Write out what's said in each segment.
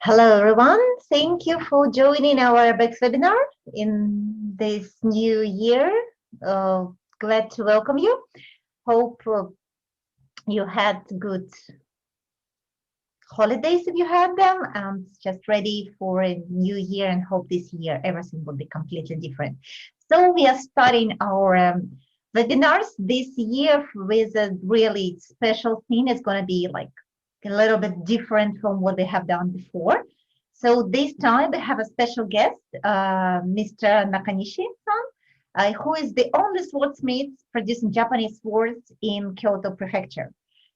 Hello, everyone. Thank you for joining our Ayabex webinar in this new year. Glad to welcome you. Hope you had good holidays if you had them, and just ready for a new year, and hope this year everything will be completely different. So we are starting our webinars this year with a really special thing. It's going to be like a little bit different from what we have done before. So this time we have a special guest, Mr. Nakanishi-san, who is the only swordsmith producing Japanese swords in Kyoto Prefecture.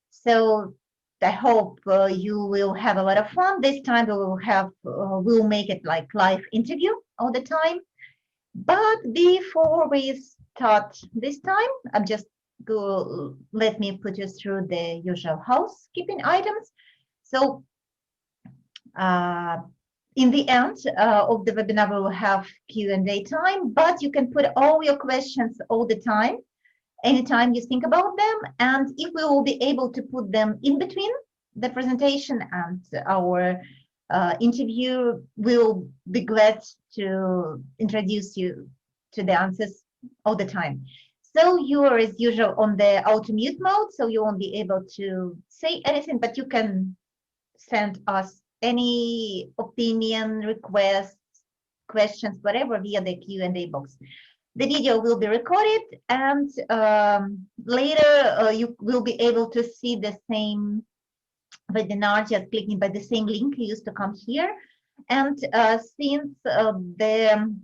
So I hope you will have a lot of fun. This time we will have, we'll make it like live interview all the time. But before we start this time, I'm just let me put you through the usual housekeeping items. So in the end of the webinar, we will have Q&A time, but you can put all your questions all the time, anytime you think about them. And if we will be able to put them in between the presentation and our interview, we'll be glad to introduce you to the answers all the time. So you are, as usual, on the auto mute mode, so you won't be able to say anything, but you can send us any opinion, requests, questions, whatever, via the Q&A box. The video will be recorded, and later you will be able to see the same webinar just clicking by the same link you used to come here. And since the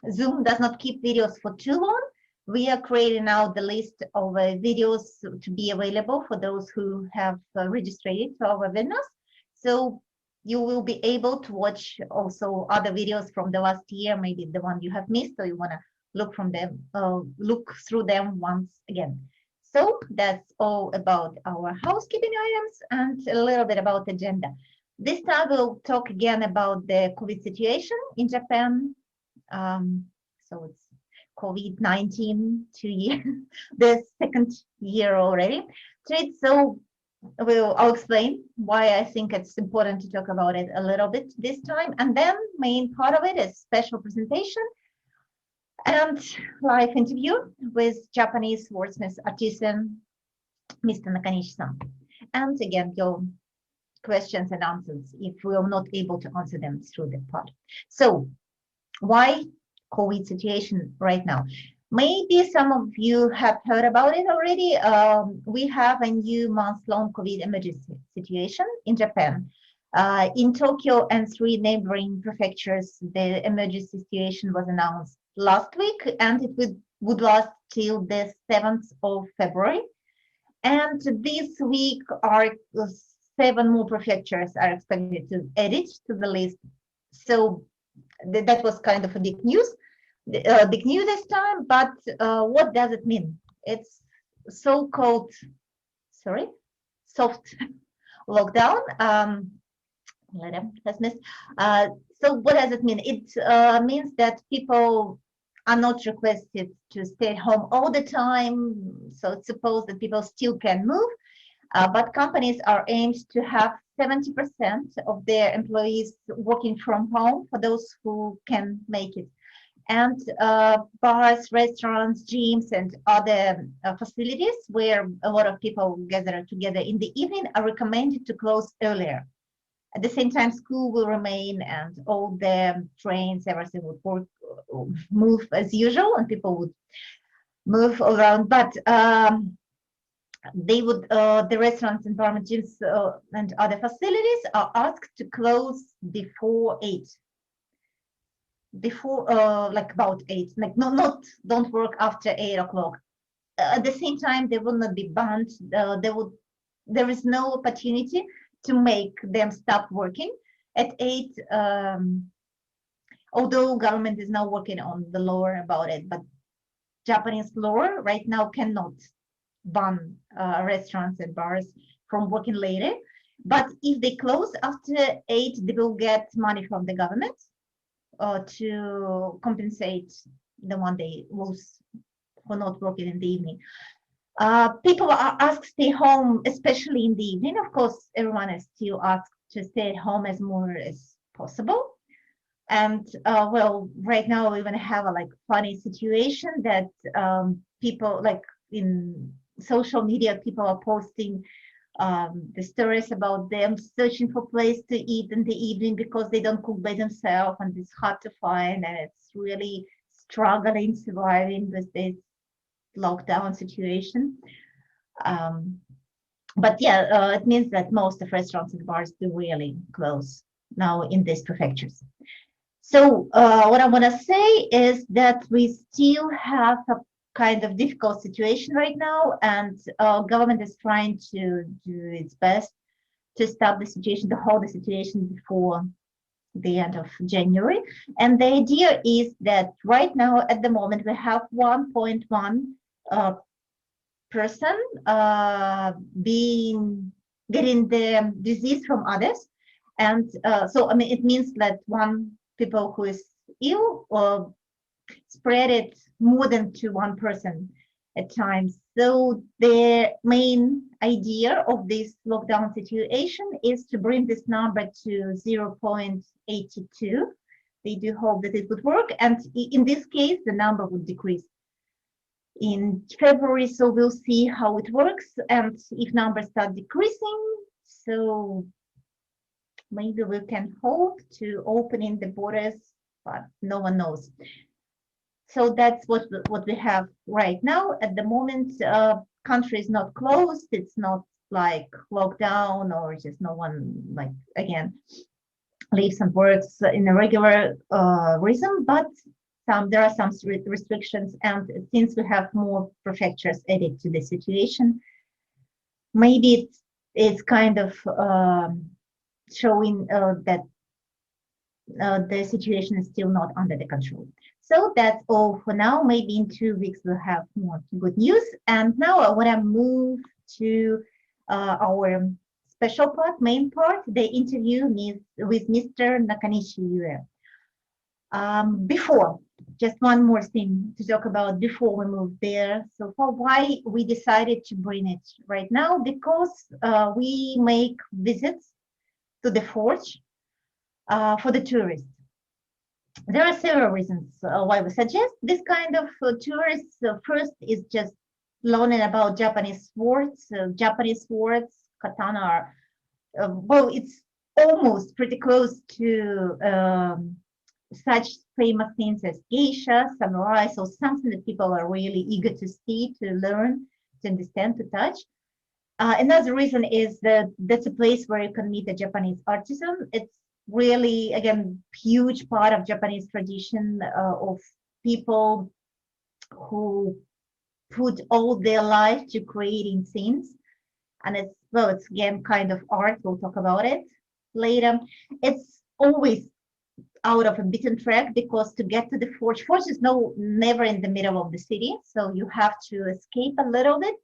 Zoom does not keep videos for too long, we are creating now the list of videos to be available for those who have registered to our webinars. So you will be able to watch also other videos from the last year, maybe the one you have missed, or you want to look from them, look through them once again. So that's all about our housekeeping items and a little bit about the agenda. This time we'll talk again about the COVID situation in Japan. So it's COVID-19 2 years, the second year already. So I'll explain why I think it's important to talk about it a little bit this time. And then main part of it is special presentation and live interview with Japanese swordsmith artisan, Mr. Nakanishi-san. And again, your questions and answers if we are not able to answer them through the part. So why COVID situation right now? Maybe some of you have heard about it already. We have a new month-long COVID emergency situation in Japan. In Tokyo and 3 neighboring prefectures, the emergency situation was announced last week, and it would last till the 7th of February. And this week, 7 more prefectures are expected to add it to the list. So that was kind of a big news. Big news this time, but what does it mean? It's so-called, soft lockdown. So what does it mean? It means that people are not requested to stay at home all the time. So it's supposed that people still can move, but companies are aimed to have 70% of their employees working from home for those who can make it. And bars, restaurants, gyms, and other facilities where a lot of people gather together in the evening are recommended to close earlier. At the same time, school will remain, and all the trains, everything would move as usual, and people would move around. But they would, the restaurants, environment, gyms, and other facilities are asked to close before 8. Before like about 8, like don't work after 8 o'clock. At the same time, they will not be banned. There is no opportunity to make them stop working at 8. Although government is now working on the law about it, but Japanese law right now cannot ban restaurants and bars from working later. But if they close after 8, they will get money from the government to compensate the one they lose for not working in the evening. People are asked to stay home, especially in the evening. Of course, everyone is still asked to stay at home as more as possible. And well, right now we even have a like funny situation that people like in social media, people are posting the stories about them searching for place to eat in the evening because they don't cook by themselves and it's hard to find, and it's really struggling surviving with this lockdown situation. Um, but yeah, it means that most of restaurants and bars do really close now in these prefectures. So what I want to say is that we still have a kind of difficult situation right now, and government is trying to do its best to stop the situation, to hold the situation before the end of January. And the idea is that right now, at the moment, we have 1.1 person getting the disease from others. And so, I mean, it means that one people who is ill or spread it more than to one person at times. So the main idea of this lockdown situation is to bring this number to 0.82. They do hope that it would work. And in this case, the number would decrease in February. So we'll see how it works. And if numbers start decreasing, so maybe we can hope to opening the borders, but no one knows. So that's what we have right now. At the moment, country is not closed. It's not like lockdown or just no one, like, again, lives and works in a regular rhythm, but there are some restrictions. And since we have more prefectures added to the situation, maybe it's kind of showing that the situation is still not under the control. So that's all for now. Maybe in 2 weeks we'll have more good news. And now I want to move to our special part, main part, the interview with Mr. Nakanishi. Before, just one more thing to talk about before we move there. So for why we decided to bring it right now, because we make visits to the forge for the tourists. There are several reasons why we suggest this kind of tourists. First is just learning about Japanese swords. Japanese swords, katana, are, well, it's almost pretty close to such famous things as geisha, samurai, so something that people are really eager to see, to learn, to understand, to touch. Another reason is that that's a place where you can meet a Japanese artisan. It's really, again, huge part of Japanese tradition of people who put all their life to creating things. And it's, well, it's again kind of art. We'll talk about it later. It's always out of a beaten track because to get to the forge is never in the middle of the city. So you have to escape a little bit.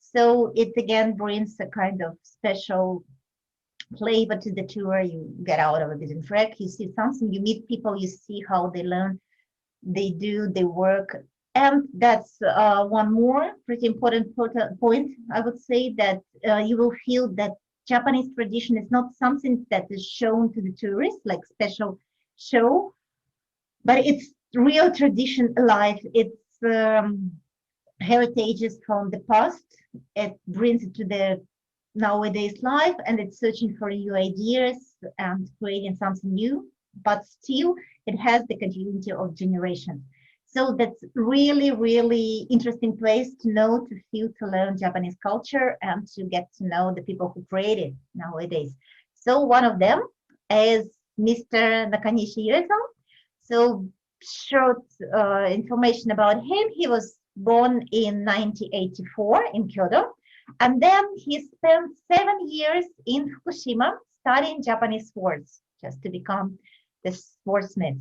So it again brings a kind of special flavor to the tour. You get out of a beaten track, you see something, you meet people, you see how they learn, they do, they work. And that's one more pretty important point. I would say that you will feel that Japanese tradition is not something that is shown to the tourists, like special show, but it's real tradition alive. It's heritages from the past. It brings it to the nowadays life, and it's searching for new ideas and creating something new, but still it has the continuity of generations. So that's really, really interesting place to know, to feel, to learn Japanese culture and to get to know the people who create it nowadays. So one of them is Mr. Nakanishi. So short information about him. He was born in 1984 in Kyoto. And then he spent 7 years in Fukushima studying Japanese swords, just to become the swordsmith.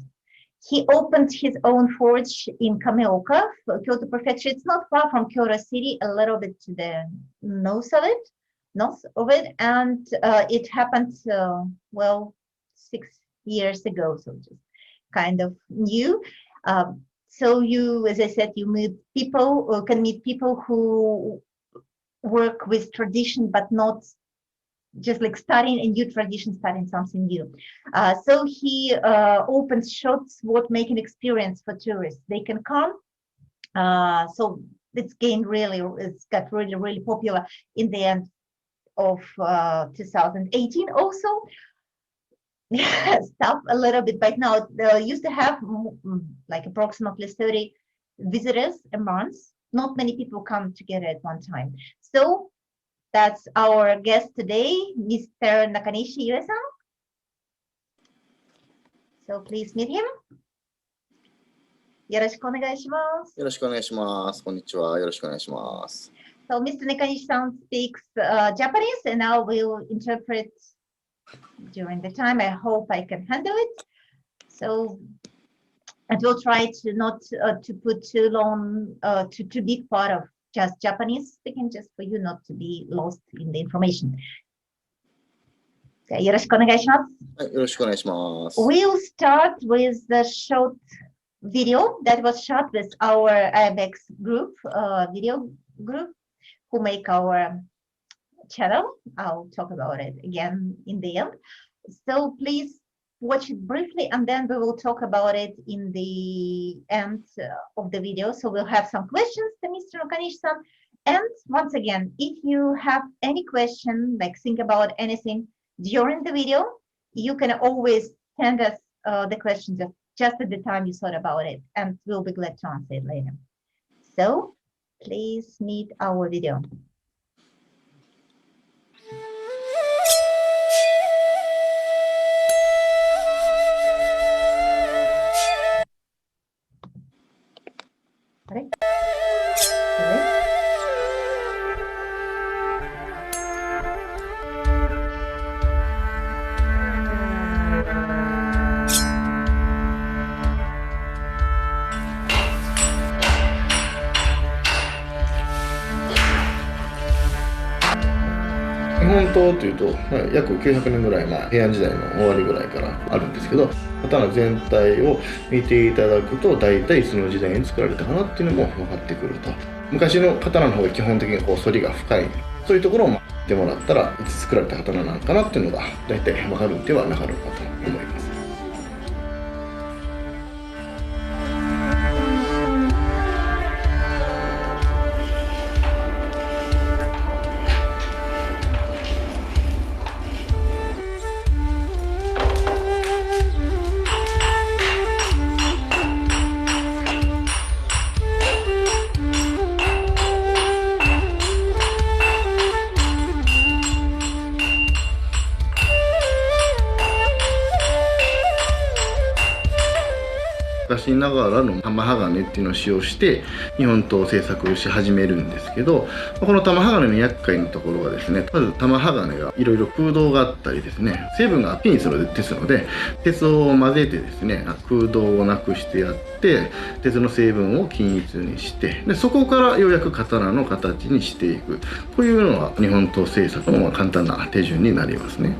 He opened his own forge in Kameoka, Kyoto Prefecture. It's not far from Kyoto City, a little bit to the north of it. And it happened, well, 6 years ago, so just kind of new. So you, as I said, you meet people, or can meet people who work with tradition, but not just like starting a new tradition, starting something new. So he opens short sword making experience for tourists. They can come. So it's got really popular in the end of 2018 also. Stop a little bit, but now they used to have like approximately 30 visitors a month. Not many people come together at one time. So that's our guest today, Mr. Nakanishi Yue-san. So please meet him. よろしくお願いします。よろしくお願いします。こんにちは。よろしくお願いします。So Mr. Nakanishi-san speaks Japanese, and I will interpret during the time. I hope I can handle it. So I will try to not to put too long, too big part of just Japanese speaking, just for you not to be lost in the information. よろしくお願いします。はい、よろしくお願いします。We'll start with the short video that was shot with our Ayabex group, video group, who make our channel. I'll talk about it again in the end. So please watch it briefly, and then we will talk about it in the end of the video. So we'll have some questions to Mr. Nakanishi-san. And once again, if you have any question, like think about anything during the video, you can always send us the questions just at the time you thought about it, and we'll be glad to answer it later. So please meet our video. Correct? Correct? 日本刀というと、約900年ぐらい前、平安時代の終わりぐらいからあるんですけど、刀全体を見ていただくと大体いつの時代に作られたかなっていうのも分かってくると。昔の刀の方が基本的にこう反りが深い、そういうところを見てもらったらいつ作られた刀なのかなっていうのが大体分かるんではなかろうかと思います。昔ながらの玉鋼っていうのを使用して日本刀を製作し始めるんですけど、この玉鋼の厄介なところはですね、まず玉鋼がいろいろ空洞があったりですね、成分がピンですので、鉄を混ぜてですね、空洞をなくしてやって鉄の成分を均一にして、でそこからようやく刀の形にしていく、こういうのが日本刀製作の簡単な手順になりますね。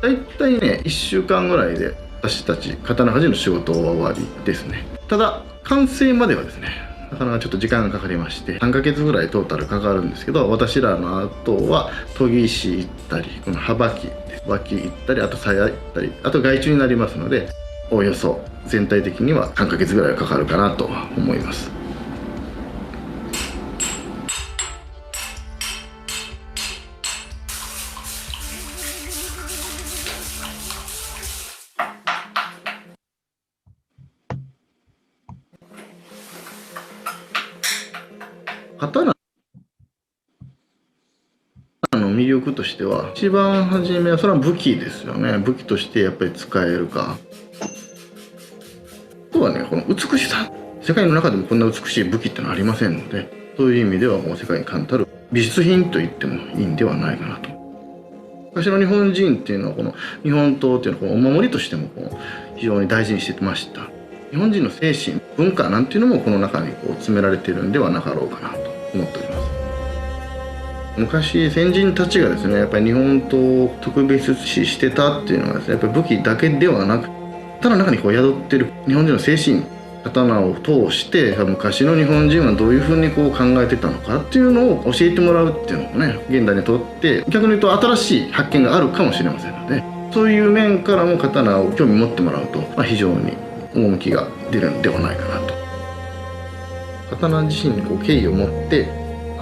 だいたいね1週間ぐらいで私たち刀鍛冶の仕事は終わりですね。ただ完成まではですね、なかなかちょっと時間がかかりまして、3ヶ月ぐらいトータルかかるんですけど、私らの後は研ぎ石行ったり、この刃き脇行ったり、あと鞘行ったり、あと外注になりますので、おおよそ全体的には3ヶ月ぐらいはかかるかなと思います。刀の魅力としては、一番初めはそれは武器ですよね。武器としてやっぱり使えるか。あとはね、この美しさ。世界の中でもこんな美しい武器ってのはありませんので、そういう意味ではもう世界に冠たる美術品と言ってもいいんではないかなと。昔の日本人っていうのはこの日本刀っていうのはお守りとしても非常に大事にしてました。日本人の精神、文化なんていうのもこの中に詰められているんではなかろうかなと思っております。昔先人たちがですね、やっぱり日本刀を特別視してたっていうのはですね、やっぱり武器だけではなく、ただ中に宿っている日本人の精神、刀を通して昔の日本人はどういうふうにこう考えてたのかっていうのを教えてもらうっていうのもね、現代にとって逆に言うと新しい発見があるかもしれませんので、そういう面からも刀を興味持ってもらうと、非常に趣が出るんではないかなと。刀自身にこう敬意を持って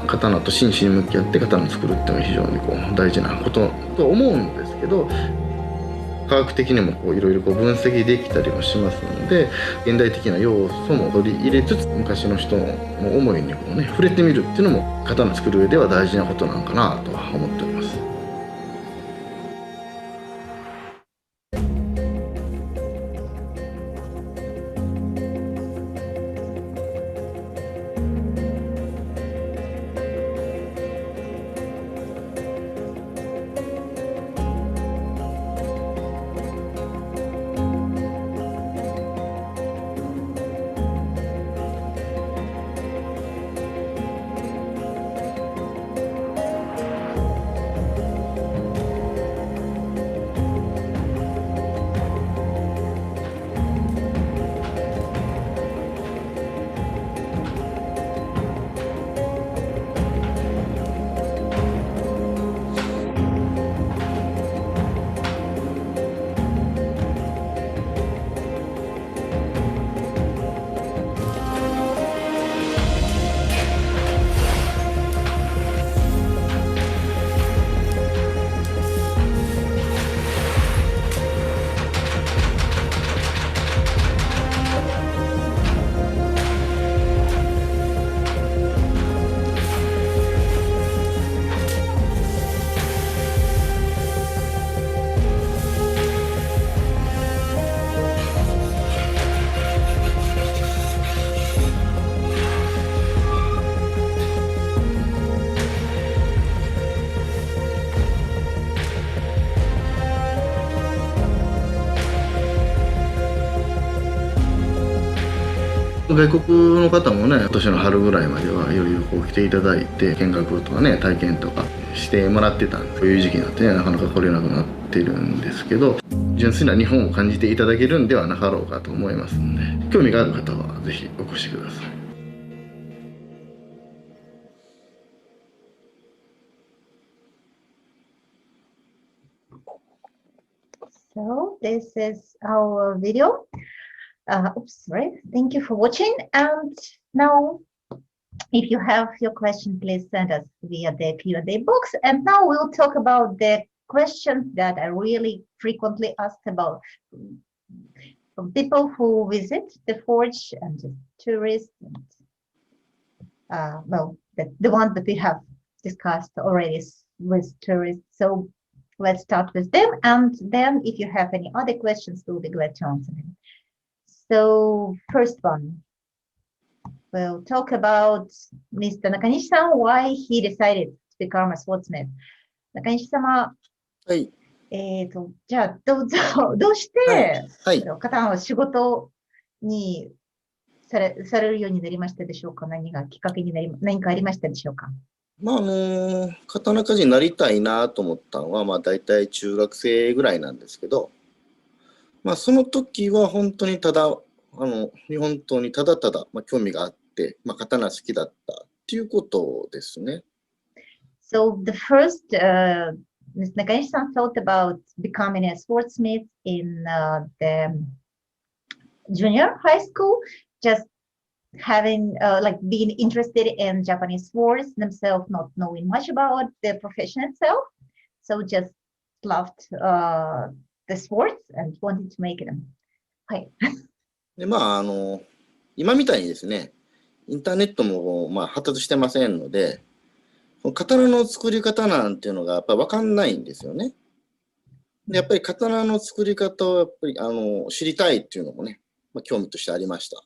刀と真摯に向き合って刀を作るっていうのは非常にこう大事なことと思うんですけど、科学的にもいろいろ分析できたりもしますので、現代的な要素も取り入れつつ昔の人の思いにこう、ね、触れてみるっていうのも刀を作る上では大事なことなのかなとは思っております。外国の方もね、今年の春ぐらいまではよりこう来ていただいて見学とかね、体験とかしてもらってたんです。そういう時期になってね、なかなか来れなくなってるんですけど、純粋な日本を感じていただけるんではなかろうかと思いますので、興味がある方はぜひお越しください。So this is our video. Oops, sorry. Thank you for watching. And now, if you have your question, please send us via the Q&A box. And now we'll talk about the questions that are really frequently asked about from people who visit the forge and the tourists. And, well, the one that we have discussed already with tourists. So let's start with them. And then if you have any other questions, we'll be glad to answer them. So first one, we'll talk about Mr. Nakanishi-san, why he decided to become a swordsmith. 中西様、はい。じゃあどうして、はい。刀を仕事にされるようになりましたでしょうか。何がきっかけに何かありましたでしょうか。刀鍛冶になりたいなと思ったのは、大体中学生ぐらいなんですけど、その時は本当に日本刀にただただ、興味があって、刀好きだったっていうことですね。So the first, Ms. Nakanishi-san thought about becoming a swordsmith in the junior high school, just having being interested in Japanese swords themselves, not knowing much about the profession itself, so just loved the swords and wanted to make them. はい。で、今みたいにですね、インターネットも発達してませんので、刀の作り方なんていうのがやっぱり分かんないんですよね。で、やっぱり刀の作り方をやっぱり知りたいっていうのもね、興味としてありました。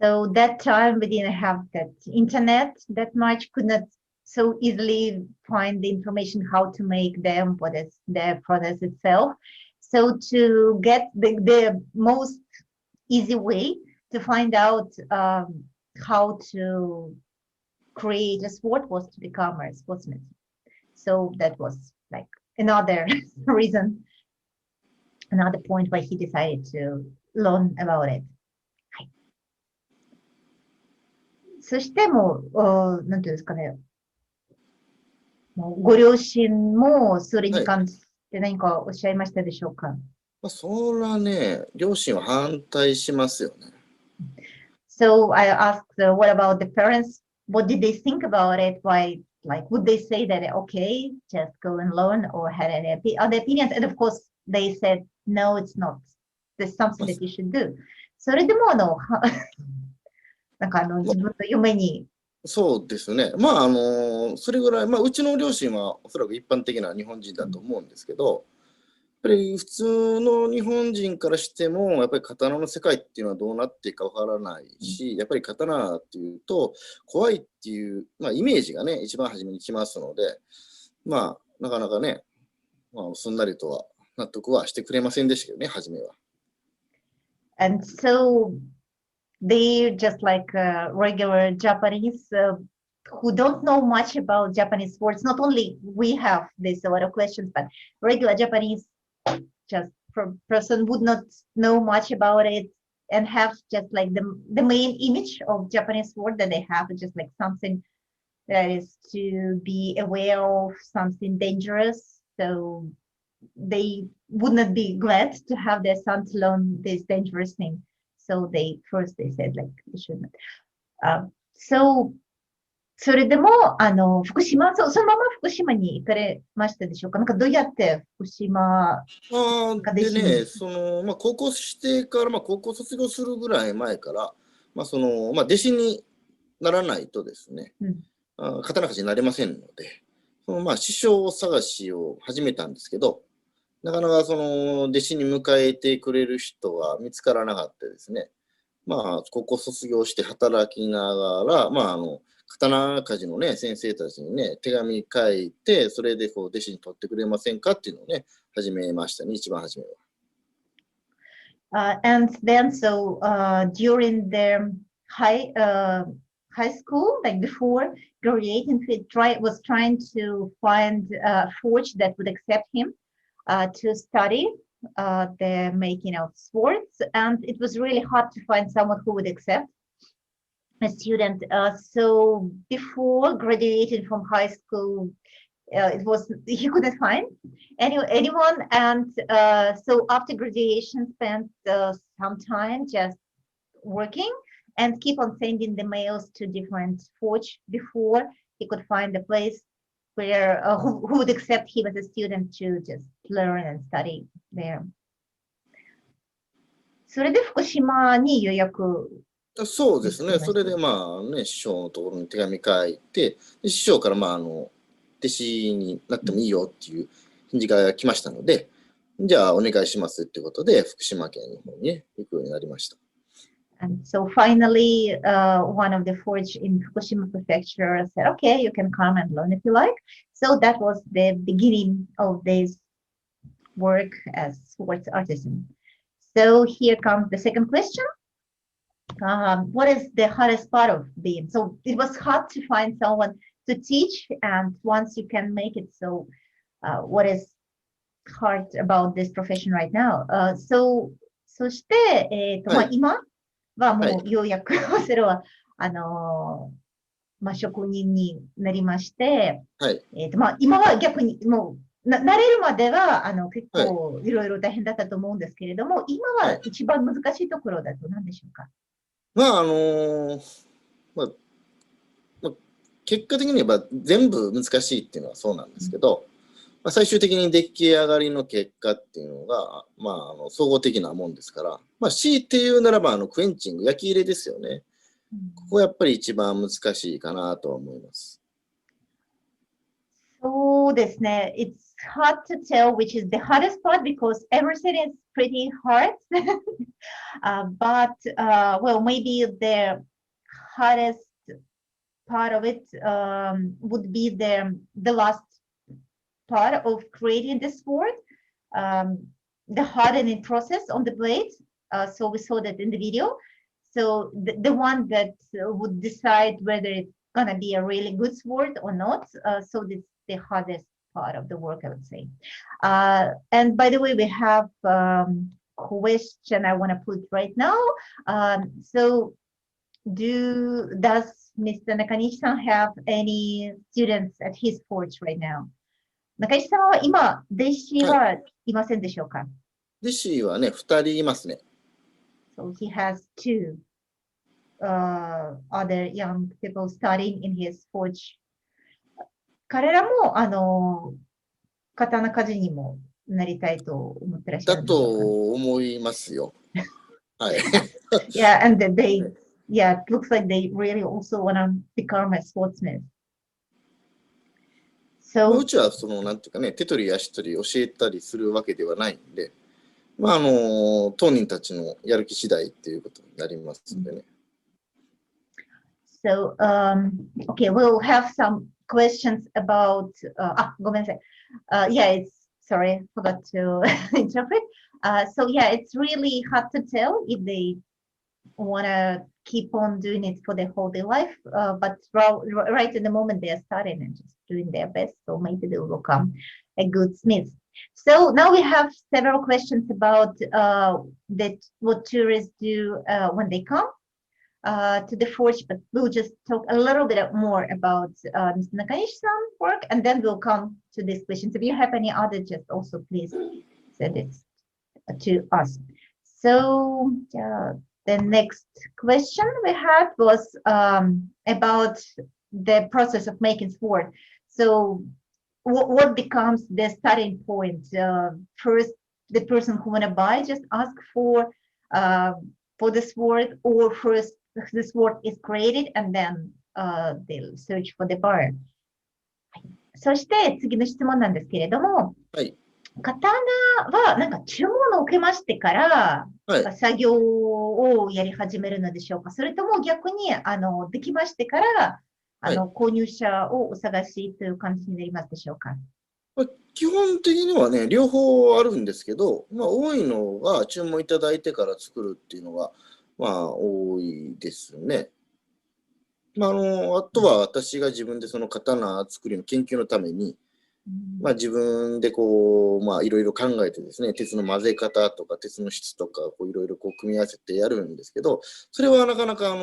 So that time we didn't have that internet that much, could not so easily find the information how to make them, what is the process itself. So to get the most easy way to find out how to create a sport was to become a sportsman. So that was like another reason, another point why he decided to learn about it. そしてもう、なんていうんですかね、もうご両親もそれはい。に関して何かおっしゃいましたでしょうか？そらね、両親は反対しますよね。So I asked, what about the parents? What did they think about it? Why, like, would they say that, okay, just go and learn, or had any other opinions? And of course, they said, no, it's not. There's ま something あ、that you should do. それでも、なんかま自分の夢に、そうですね。それぐらい、うちの両親はおそらく一般的な日本人だと思うんですけど、やっぱり普通の日本人からしても、やっぱり刀の世界っていうのはどうなっていくかわからないし、やっぱり刀っていうと怖いっていう、イメージがね、一番初めに来ますので、なかなかね、すんなりとは納得はしてくれませんでしたけどね、初めは。and so they're just like regular Japanese who don't know much about Japanese sports. Not only we have this a lot of questions, but regular Japanese just person would not know much about it and have just like the main image of Japanese sport that they have is just like something that is to be aware of, something dangerous. So they would not be glad to have their son to learn this dangerous thing. So they said like they should not. So それでも、福島、そのまま福島に行かれましたでしょうか？なんかどうやって福島が弟子に。高校してから、高校卒業するぐらい前から、弟子にならないとですね、刀鍛冶になれませんので、師匠探しを始めたんですけど、なかなか弟子に迎えてくれる人が見つからなかったですね。高校卒業して働きながら、刀鍛冶のね、先生たちにね、手紙書いて、それでこう弟子に取ってくれませんかっていうのをね、始めましたね、一番初めは。And then so during the high school, like before graduating, he was trying to find a forge that would accept him to study the making of swords, and it was really hard to find someone who would accept a student. So before graduating from high school, he couldn't find anyone, and so after graduation, spent some time just working and keep on sending the mails to different forge before he could find a place where who would accept him as a student to just learn and study there. それで福島に予約。そうですね、それで師匠のところに手紙書いて、師匠から弟子になってもいいよっていう返事が来ましたので、じゃあお願いしますっていうことで、福島県の方に、ね、行くようになりました。And so finally, one of the forge in Fukushima Prefecture said, okay, you can come and learn if you like. So that was the beginning of this work as swords artisan. So here comes the second question. What is the hardest part of being? So it was hard to find someone to teach, and once you can make it, so what is hard about this profession right now? そして、今はもうようやくそれは職人になりまして、今は逆にもう慣れるまでは結構いろいろ大変だったと思うんですけれども、今は一番難しいところだと何でしょうか？結果的に言えば全部難しいっていうのはそうなんですけど、最終的に出来上がりの結果っていうのが、総合的なもんですから、強いて言うならばクエンチング、焼き入れですよね。ここはやっぱり一番難しいかなとは思います。そうですね。It's hard to tell which is the hardest part because everything is pretty hard. But well, maybe the hardest part of it would be the last part of creating the sword, the hardening process on the blade. So we saw that in the video. So the one that would decide whether it's gonna be a really good sword or not. So this is the hardest part of the work, I would say. And by the way, we have question I want to put right now. So does Mr. Nakanishi-san have any students at his forge right now? 中西さんは今、弟子はい。はいませんでしょうか？ 弟子はね、2人いますね。So he has two other young people studying in his forge. 彼らも、刀鍛冶にもなりたいと思ってらっしゃだるんでしょうか？と思いますよ。はい。Yeah, and they, yeah, it looks like they really also want to become a sportsman. まあ、う So, ちはその、なんていうかね、手取り足取り教えたりするわけではないんで、まあ、当人たちのやる気次第っていうことになりますんでね。so okay, we'll have some questions about, ごめんなさい。Yeah, it's, sorry, forgot to interpret. So yeah, it's really hard to tell if they want to keep on doing it for their whole day life. But right in the moment they are starting and just doing their best, so maybe they will become a good smith. So now we have several questions about what tourists do when they come to the forge, but we'll just talk a little bit more about Mr. Nakanishi's work, and then we'll come to these questions. If you have any other, just also please send it to us. So the next question we had was about the process of making sword. So what becomes the starting point? First, the person who want to buy just ask for the sword, or first the sword is created and then they'll search for the buyer. そして次の質問なんですけれども、はい。刀はなんか注文を受けましてからはい。作業をやり始めるのでしょうか？それとも逆にできましてからはい。購入者をお探しという感じになりますでしょうか？まあ、基本的にはね、両方あるんですけど、まあ、多いのが注文いただいてから作るっていうのが、まあ、多いですね。まあ、あとは私が自分でその刀作りの研究のために、まあ、自分でこう、まあ、いろいろ考えてですね、鉄の混ぜ方とか、鉄の質とか、こういろいろこう組み合わせてやるんですけど、それはなかなか、なん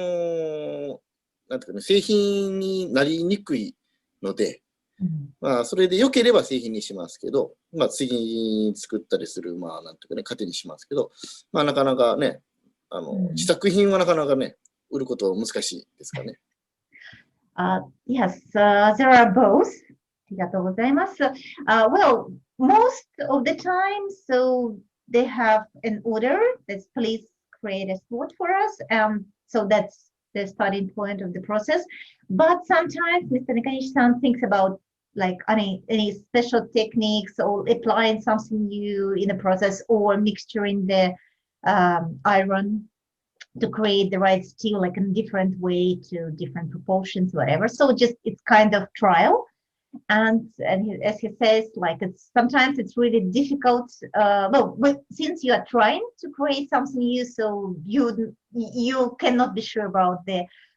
ていうかね、製品になりにくいので、まあ、それで良ければ製品にしますけど、まあ、次に作ったりする、まあ、なんていうかね、糧にしますけど、まあ、なかなかね、試作品はなかなかね、売ることは難しいですかね。Yes, there are both. ありがとうございます。Well, most of the time, so they have an order that's please create a sword for us. So that's the starting point of the process. But sometimes Mr. Nakanishi-san thinks about like any special techniques or applying something new in the process or mixturing the iron to create the right steel like in different way to different proportions, whatever. So just it's kind of trial. And as he says, like it's sometimes it's really difficult. But since you are trying to create something new, so you cannot be sure about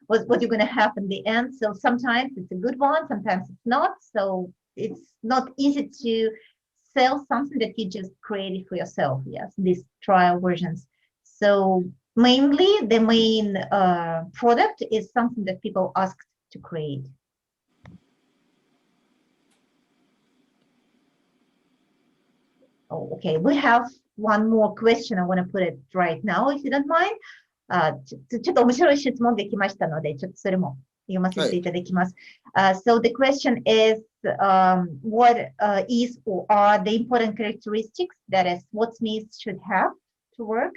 what you're gonna have in the end. So sometimes it's a good one, sometimes it's not. So it's not easy to sell something that you just created for yourself. Yes, these trial versions. So mainly the main product is something that people ask to create. Oh, okay, we have one more question. I want to put it right now, if you don't mind. ちょっと面白い質問できましたので、ちょっとそれも読ませていただきます。So the question is, what is or are the important characteristics that a swordsmith should have to work?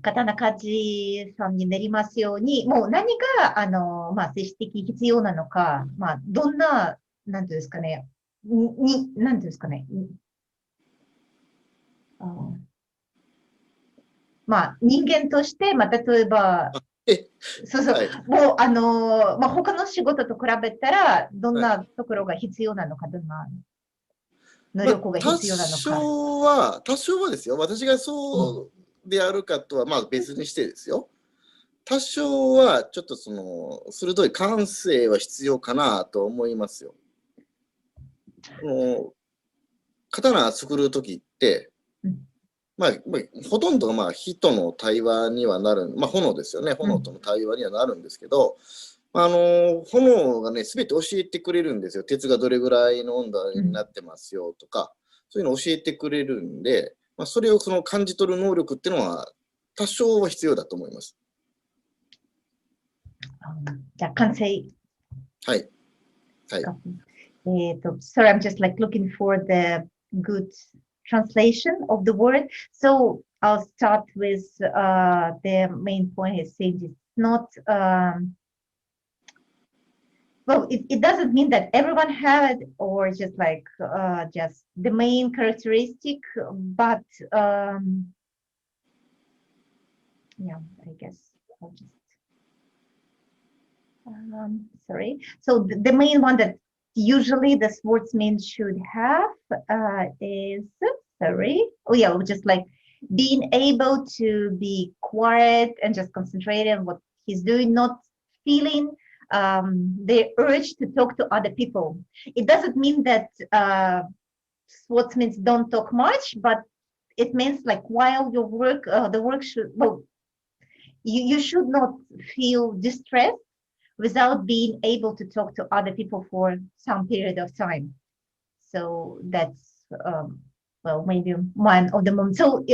刀鍛冶さんになりますように、もう何が接し的必要なのか、どんな、なんていうんですかね、なんていうんですかね、人間として、例えば、そうそう、はい、もう他の仕事と比べたら、どんなところが必要なのか、どんな能力が必要なのか。多少はですよ、私がそうであるかとはまあ別にしてですよ。多少はちょっとその鋭い感性は必要かなと思いますよ。刀作る時って、ほとんどが火との対話にはなる、炎ですよね。炎との対話にはなるんですけど、炎がね、すべて教えてくれるんですよ。鉄がどれぐらいの温度になってますよとか、そういうのを教えてくれるんで、それをその感じ取る能力っていうのは多少は必要だと思います。じゃあ、完成。はい。はい。Sorry, I'm just like looking for the good translation of the word. So I'll start with the main point is saying it's not, well, it doesn't mean that everyone had or just like just the main characteristic, but yeah, I guess I'll just, sorry. So the main one that usually the sportsman should have is, sorry, oh yeah, just like being able to be quiet and just concentrate on what he's doing, not feeling the urge to talk to other people. It doesn't mean that sportsmen don't talk much, but it means like while your work, the work should, well, you should not feel distressed without being able to talk to other people for some period of time. So that's, well, maybe one of the moments. So,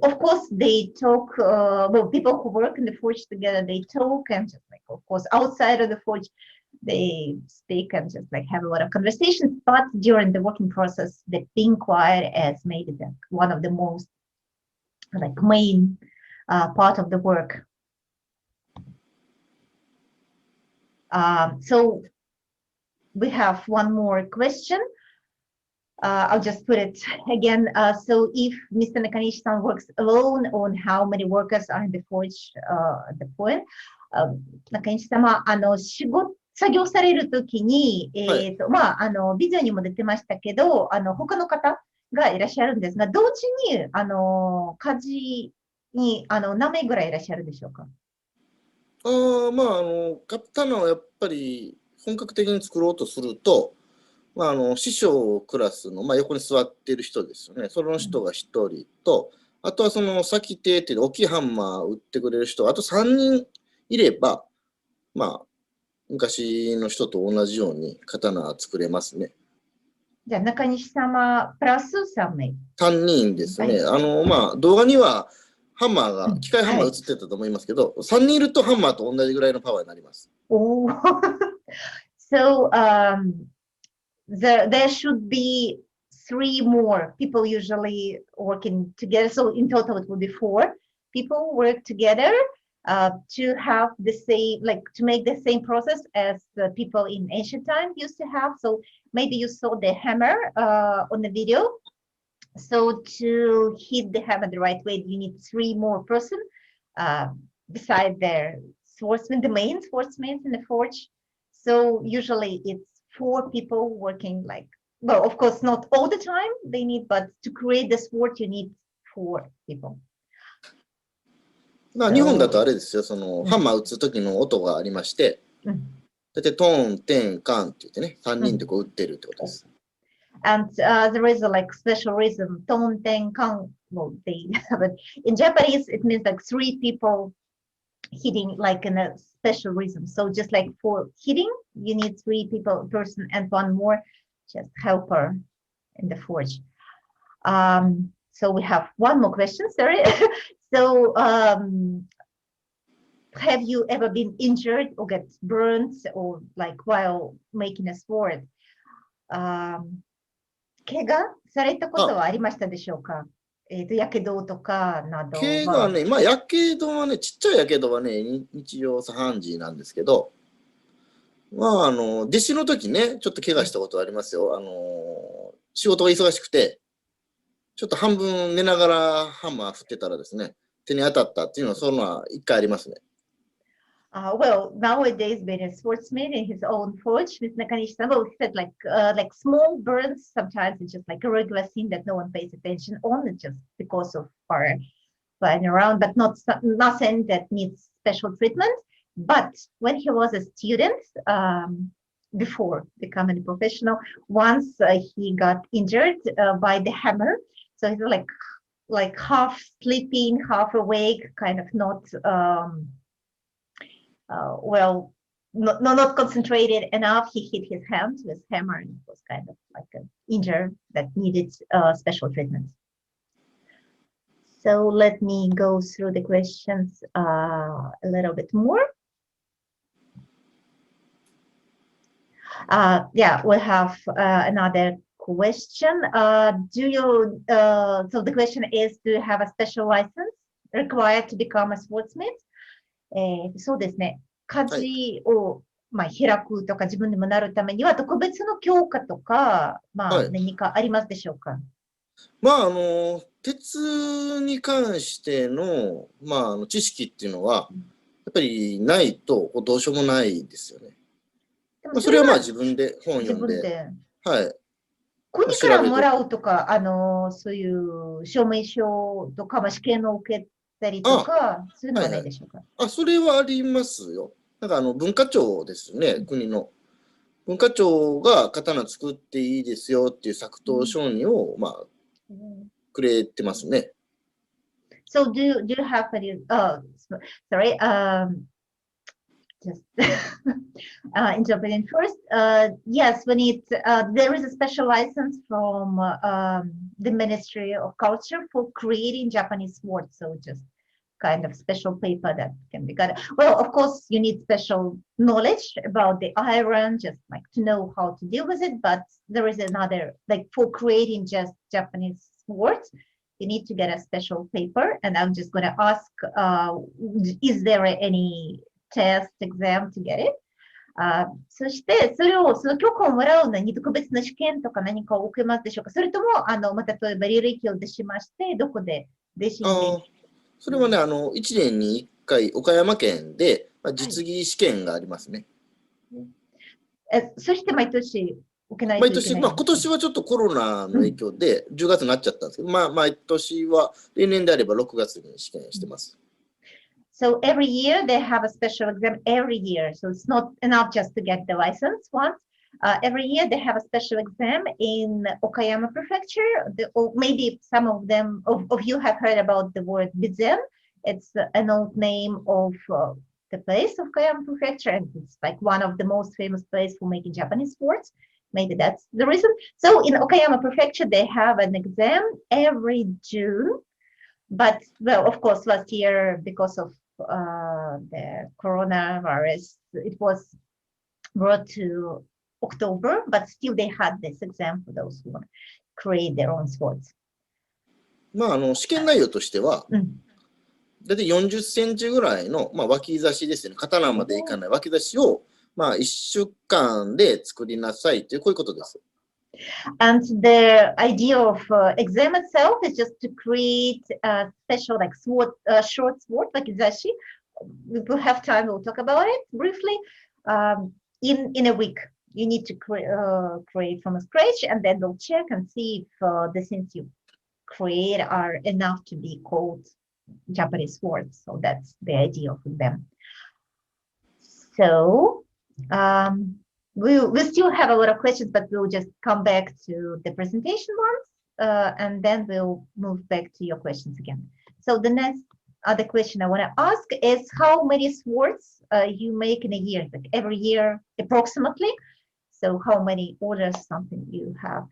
of course, they talk, well, people who work in the forge together, they talk and just like, of course, outside of the forge, they speak and just like have a lot of conversations. But during the working process, the being quiet is maybe the, one of the most like main part of the work. So we have one more question. I'll just put it again. So if Mr. Nakanishi-san works alone, on how many workers are in the forge at the point? 中西様、作業されるときに、ビデオにも出てましたけど、他の方がいらっしゃるんですが、同時に、家事に、何名ぐらいいらっしゃるでしょうか？刀をやっぱり本格的に作ろうとすると、師匠クラスの、横に座っている人ですよね。その人が1人と、あとはその先手っていう大きいハンマーを打ってくれる人、あと3人いれば、昔の人と同じように刀は作れますね。じゃあ、中西様プラス3名。3人ですね。動画にはハンマーが、機械ハンマー映ってたと思いますけど、3人いるとハンマーと同じぐらいのパワーになります。So, there should be 3 more people usually working together. So in total, it will be 4 people work together to have the same, like to make the same process as the people in ancient time used to have. So maybe you saw the hammer on the video. So to hit the hammer the right way, you need 3 more person beside their swordsman, the main swordsman in the forge. So usually it's 4 people working like, well, of course, not all the time they need, but to create the sword, you need 4 people. 日本だとあれですよ、そのハンマー打つ時の音がありまして、だってトーン、テン、カンって言ってね、3人でこう打ってるってことです。And there is a like special rhythm, ton, ten, kan. Well, they have it in Japanese. It means like 3 people hitting like in a special rhythm. So just like for hitting, you need 3 people, a person, and 1 more just helper in the forge. So we have 1 more question. Sorry. So have you ever been injured or get burnt or like while making a sword? 怪我されたことはありましたでしょうか？やけどとかなどは。怪我はね、やけどはね、ちっちゃいやけどはね、日常茶飯事なんですけど、弟子の時ね、ちょっと怪我したことありますよ。仕事が忙しくて、ちょっと半分寝ながらハンマー振ってたらですね、手に当たったっていうのは、そんな1回ありますね。Well, nowadays, being a sportsman in his own forge, Ms. Nakanishi-san, well, he said like small burns. Sometimes it's just like a regular thing that no one pays attention on, it's just because of fire flying around, but nothing that needs special treatment. But when he was a student, before becoming a professional, once he got injured by the hammer. So he's like like half sleeping, half awake, kind of not well, not concentrated enough. He hit his hand with hammer and it was kind of like an injury that needed special treatment. So let me go through the questions a little bit more. Yeah, we have another question. So the question is, do you have a special license required to become a sportsmith? そうですね。家事を、開くとか自分でもなるためには特別の教科とか、何かありますでしょうか？鉄に関しての、知識っていうのは、やっぱりないとどうしようもないですよね。それは自分で本読んで、国からもらうとか、そういう証明書とか、試験を受けたりとか、そういうのはないでしょうか？それはありますよ。なんか文化庁ですね、国の。文化庁が刀作っていいですよっていう作刀承認を、くれてますね。So do you have any, sorry, just interpreting first. Yes, when there is a special license from the Ministry of Culture for creating Japanese swords. So just kind of special paper that can be got. Well, of course, you need special knowledge about the iron, just like to know how to deal with it. But there is another, like for creating just Japanese swords, you need to get a special paper. And I'm just going to ask, is there any test exam to get it? そして、その許可をもらうのに特別な試験とか何かを受けますでしょうか？それとも、例えば履歴を出しまして、どこで弟子入り？それはね、1年に1回、岡山県で、実技試験がありますね。そして毎年受けないといけない。毎年、今年はちょっとコロナの影響で10月になっちゃったんですけど、毎年は例年であれば6月に試験してます。So every year they have a special exam every year. So it's not enough just to get the license once. Every year they have a special exam in Okayama Prefecture. Maybe some of you have heard about the word Bizen. It's an old name of the place of Okayama Prefecture, and it's like one of the most famous places for making Japanese swords. Maybe that's the reason. So in Okayama Prefecture they have an exam every June. But well, of course, last year because of the coronavirus, it was brought to October, but still they had this exam for those who want to create their own swords. 試験内容としては、だいたい40センチぐらいの、脇差しですね。刀までいかない脇差しを、1週間で作りなさいという、こういうことです。And the idea of exam itself is just to create a special like sword, short sword, like izashi. We will have time, we'll talk about it briefly. In a week, you need to create from scratch, and then they'll check and see if the things you create are enough to be called Japanese swords. So that's the idea of them. So we still have a lot of questions, but we'll just come back to the presentation ones, and then we'll move back to your questions again. So the next other question I want to ask is how many swords you make in a year, like every year approximately. So how many orders something you have?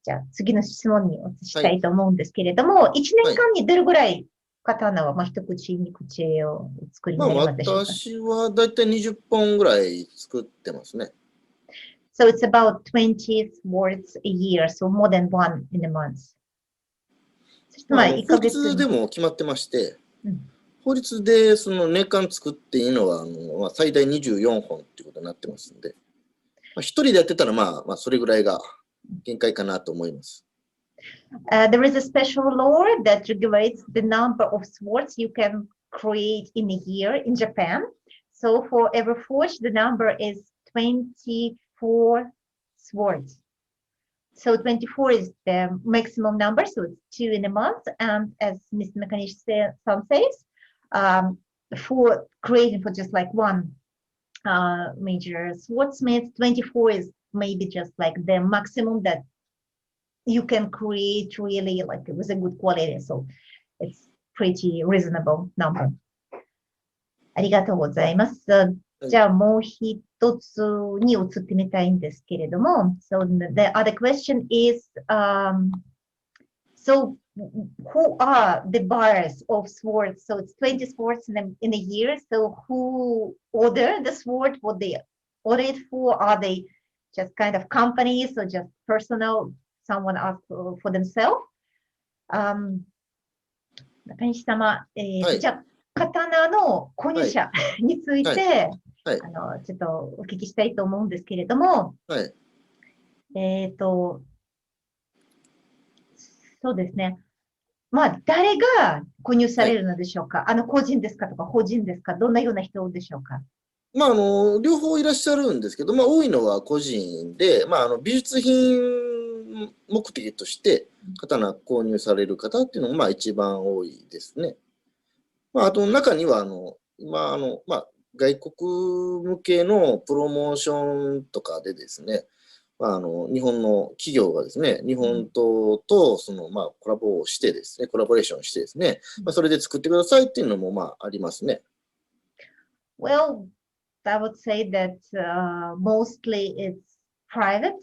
じゃあ次の質問にお移ししたいと思うんですけれども、1年間にどれぐらい刀は一口二口を作りになりますでしょうか？私はだいたい20本ぐらい作ってますね。So it's about 20 swords a year, so more than one in a month. 法律でも決まってまして、法律でその年間作っていいのは最大24本っていうことになってますので、一人でやってたらそれぐらいが限界かなと思います。There is a special law that regulates the number of swords you can create in a year in Japan. So for every forge, the number is 24 swords. So 24 is the maximum number, so it's 2 in a month. And as Mr. Nakanishi says, for creating for just like one major swordsmith, 24 is maybe just like the maximum that you can create really like with a good quality. So it's pretty reasonable number. ありがとうございます。じゃあもう一つに移ってみたいんですけれども、So the other question is, so who are the buyers of swords? So it's 20 swords in a year. So who order the sword? What they order it for? Are they just kind of companies or just personal? Someone asked for themselves. 中西様、じゃあ刀の購入者について、ちょっとお聞きしたいと思うんですけれども、そうですね。まあ、誰が購入されるのでしょうか、個人ですかとか法人ですか、どんなような人でしょうか。まあ、両方いらっしゃるんですけど、まあ、多いのは個人で、まあ、美術品目的として刀購入される方っていうのもまあ一番多いですね。まあ、あと中には今まあ、外国向けのプロモーションとかでですね、まあ、日本の企業がですね、日本刀とまあ、コラボをしてですね、コラボレーションしてですね、まあ、それで作ってくださいっていうのもまあありますね。Well, I would say that mostly it's private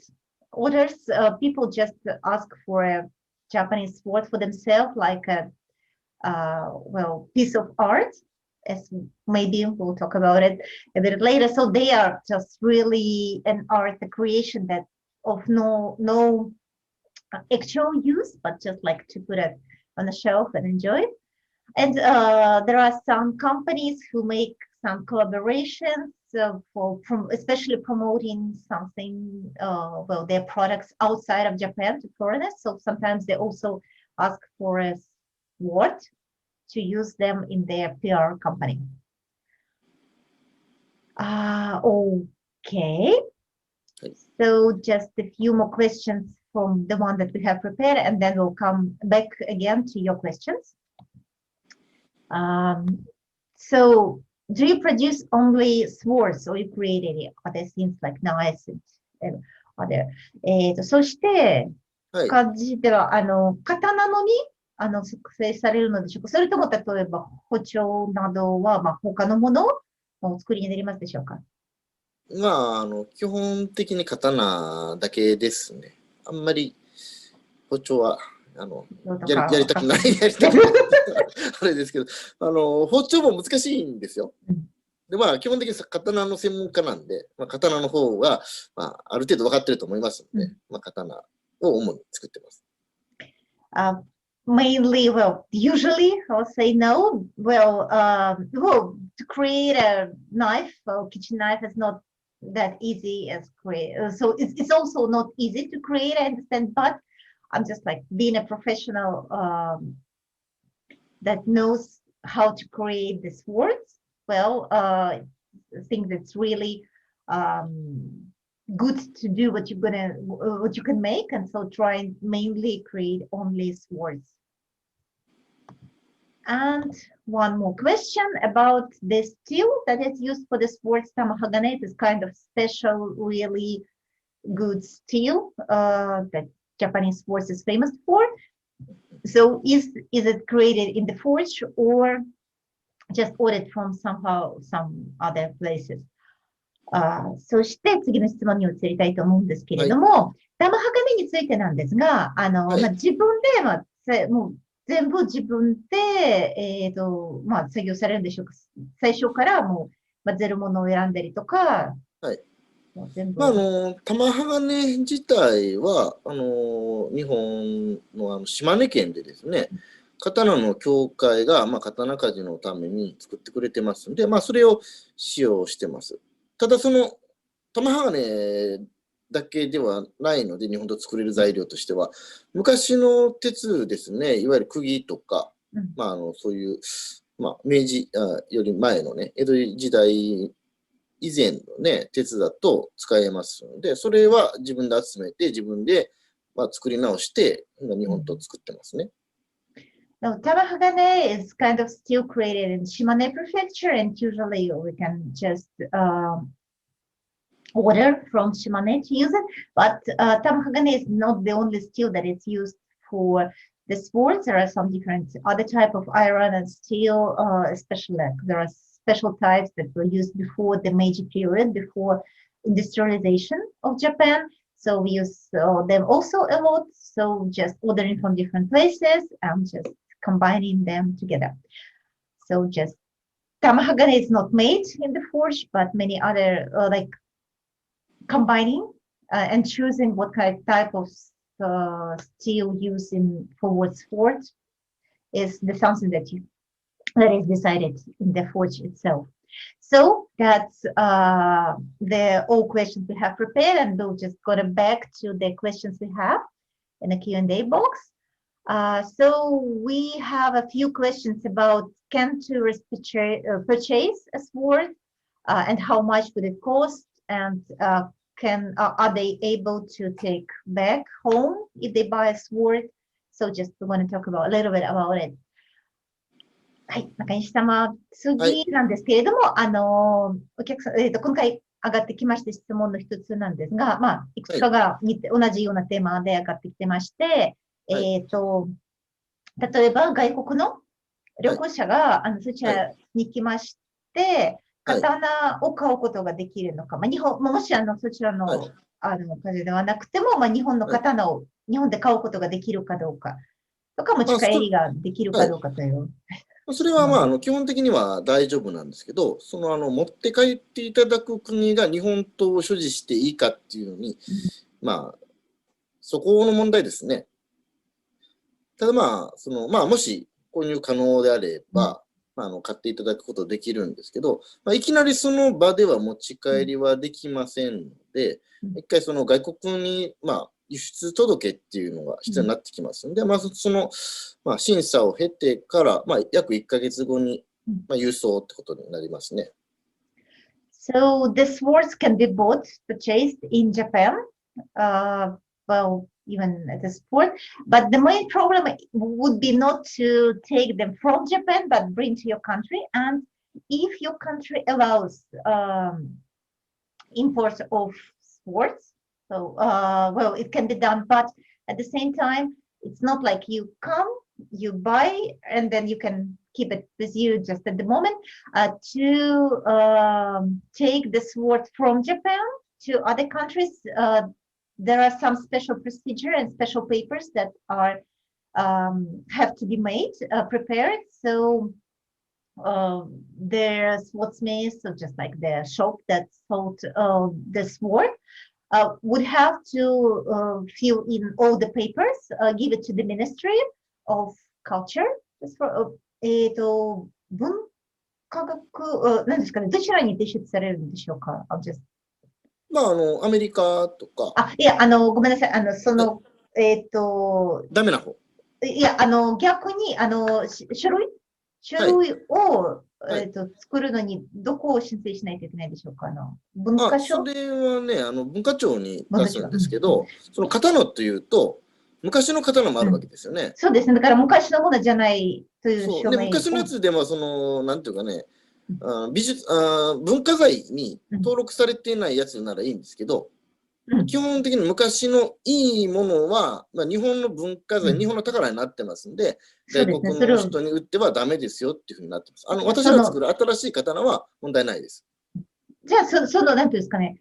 orders. People just ask for a Japanese sword for themselves, like a well, piece of art. As maybe we'll talk about it a bit later. So they are just really an art, a creation that of no actual use, but just like to put it on the shelf and enjoy it. And there are some companies who make some collaborations from especially promoting something, well, their products outside of Japan to foreigners. So sometimes they also ask for a sword to use them in their PR company. Okay. So just a few more questions from the one that we have prepared, and then we'll come back again to your questions. So do you produce only swords or you create any other things like knives and other? そして、感じでは、刀のみ作成されるのでしょうか、それとも例えば包丁などは、まあ、他のものをお作りになりますでしょうか。まあ、基本的に刀だけですね。あんまり包丁はやりたくない、あれですけど、包丁も難しいんですよ。で、まあ、基本的に刀の専門家なんで、まあ、刀の方が、まあ、ある程度分かってると思いますので、まあ、刀を主に作ってます。Mainly, well, usually I'll say no. Well, well, to create a knife, or kitchen knife is not that easy as create. So it's also not easy to create, I understand, but I'm just like being a professional that knows how to create the swords. Well, I think that's really good to do what you can make, and so try and mainly create only swords. And one more question about the steel that is used for the swords. Tamahagane is kind of special, really good steel that Japanese swords is famous for. So is it created in the forge or just ordered from some other places? そして次の質問に移りたいと思うんですけれども、玉鋼についてなんですが、自分で、もう全部自分で、作業されるんでしょうか。最初からもう、混ぜるものを選んだりとか。はい。玉鋼自体は、日本の島根県でですね、刀の協会が、刀鍛冶のために作ってくれてますので、それを使用してます。ただ玉鋼だけではないので、日本で作れる材料としては、昔の鉄ですね、いわゆる釘とか、そういう、明治より前のね、江戸時代以前のね、鉄だと使えますので、それは自分で集めて、自分で、作り直して、日本刀作ってますね。Now, Tamahagane is kind of still created in Shimane Prefecture, and usually we can just order from Shimane to use it. But tamahagane is not the only steel that is used for the sports. There are some different other type of iron and steel, especially like there are special types that were used before the Meiji period, before industrialization of Japan. So we use them also a lot. So just ordering from different places and just combining them together. So just tamahagane is not made in the forge, but many other like combining and choosing what type of steel used in forward sport is the something that is decided in the forge itself. So that's the all questions we have prepared, and we'll just go back to the questions we have in the Q&A box. So we have a few questions about can tourists purchase a sword and how much would it cost, and are they able to take back home if they buy a sword? So just want to talk about a little bit about it. はい、中西様、次なんですけれども、お客さん、今回上がってきまして質問の一つなんですが、まあ、いくつかが同じようなテーマで上がってきてまして、例えば外国の旅行者がそちらに来まして、刀を買うことができるのか、まあ、もしそちらの、風ではなくても、まあ、日本の刀を日本で買うことができるかどうかとか、持ち帰りができるかどうかという。それはまあ基本的には大丈夫なんですけど、持って帰っていただく国が日本刀を所持していいかっていうのに、まあそこの問題ですね。ただまあもし購入可能であれば、買っていただくことできるんですけど、いきなりその場では持ち帰りはできませんので、一回外国に輸出届っていうのが必要になってきますので、まず審査を経てから、約1ヶ月後に、郵送ってことになりますね。So the swords can be bought, purchased in Japan, well, even at the sport, but the main problem would be not to take them from Japan, but bring to your country. And if your country allows import of swords, so well, it can be done, but at the same time, it's not like you come, you buy, and then you can keep it with you just at the moment. To take the sword from Japan to other countries, there are some special procedure and special papers that are have to be made, prepared. So there's swordsmiths, so just like the shop that sold the sword, would have to fill in all the papers, give it to the Ministry of Culture. For, 文化学、何ですかね、どちらに提出されるんでしょうか？アメリカとか。いや、ごめんなさい、ダメな方。いや、逆に、書類を、作るのに、どこを申請しないといけないでしょうか？文化省？それはね、文化庁に出すんですけど、その刀というと、昔の刀もあるわけですよね。そうですね。だから昔のものじゃないという証明。昔のやつでも、なんていうかね、文化財に登録されていないやつならいいんですけど、基本的に昔のいいものは、日本の文化財、日本の宝になってますんで、外国の人に売ってはダメですよっていうふうになってます。私が作る新しい刀は問題ないです。じゃあ、なんていうんですかね、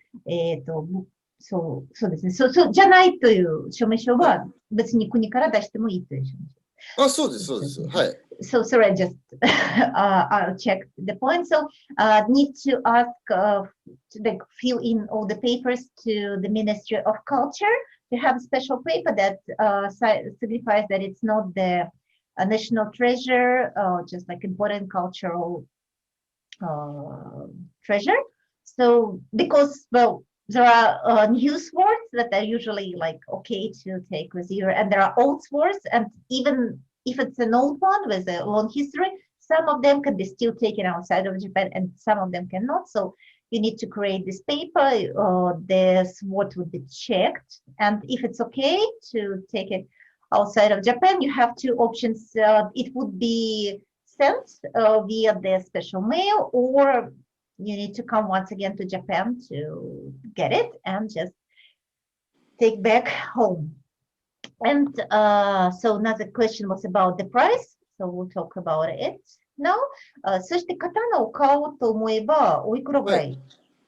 そうですね。じゃないという証明書は別に国から出してもいいという証明書。そうです、そうです。はい。So sorry, I just I'll check the point. So need to ask to like fill in all the papers to the Ministry of Culture to have a special paper that signifies that it's not the national treasure, just like important cultural treasure. So because well, there are new swords that are usually like okay to take with you, and there are old swords, and even if it's an old one with a long history, some of them can be still taken outside of Japan and some of them cannot. So you need to create this paper, the sword would be checked. And if it's okay to take it outside of Japan, you have two options. It would be sent via the special mail, or you need to come once again to Japan to get it and just take back home. And so another question was about the price. So we'll talk about it now. そして刀を買おうと思えばおいくらぐらい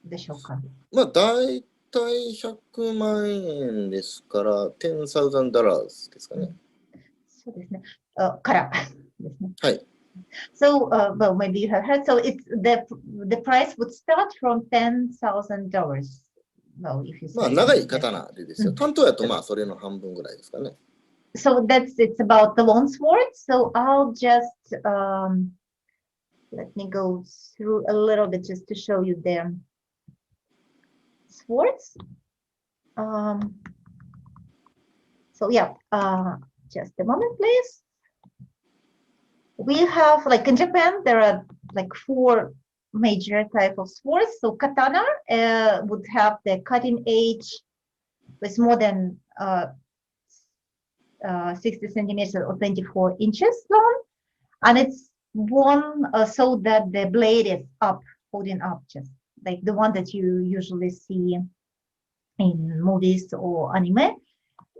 でしょうか。まあ、大体100万円ですから、$10,000ですかね。そうですね。からですね。はい。So, well, maybe you have heard. So it's the price would start from $10,000. Well, if you say まあ、長い刀でですよ。担当やと、まあ、それの半分ぐらいですかね。So it's about the long sword. So I'll just let me go through a little bit just to show you the swords. So yeah, just a moment, please. We have, like in Japan, there are like 4 major type of swords. So katana would have the cutting edge with more than 60 centimeters or 24 inches long, and it's one so that the blade is up, holding up, just like the one that you usually see in movies or anime.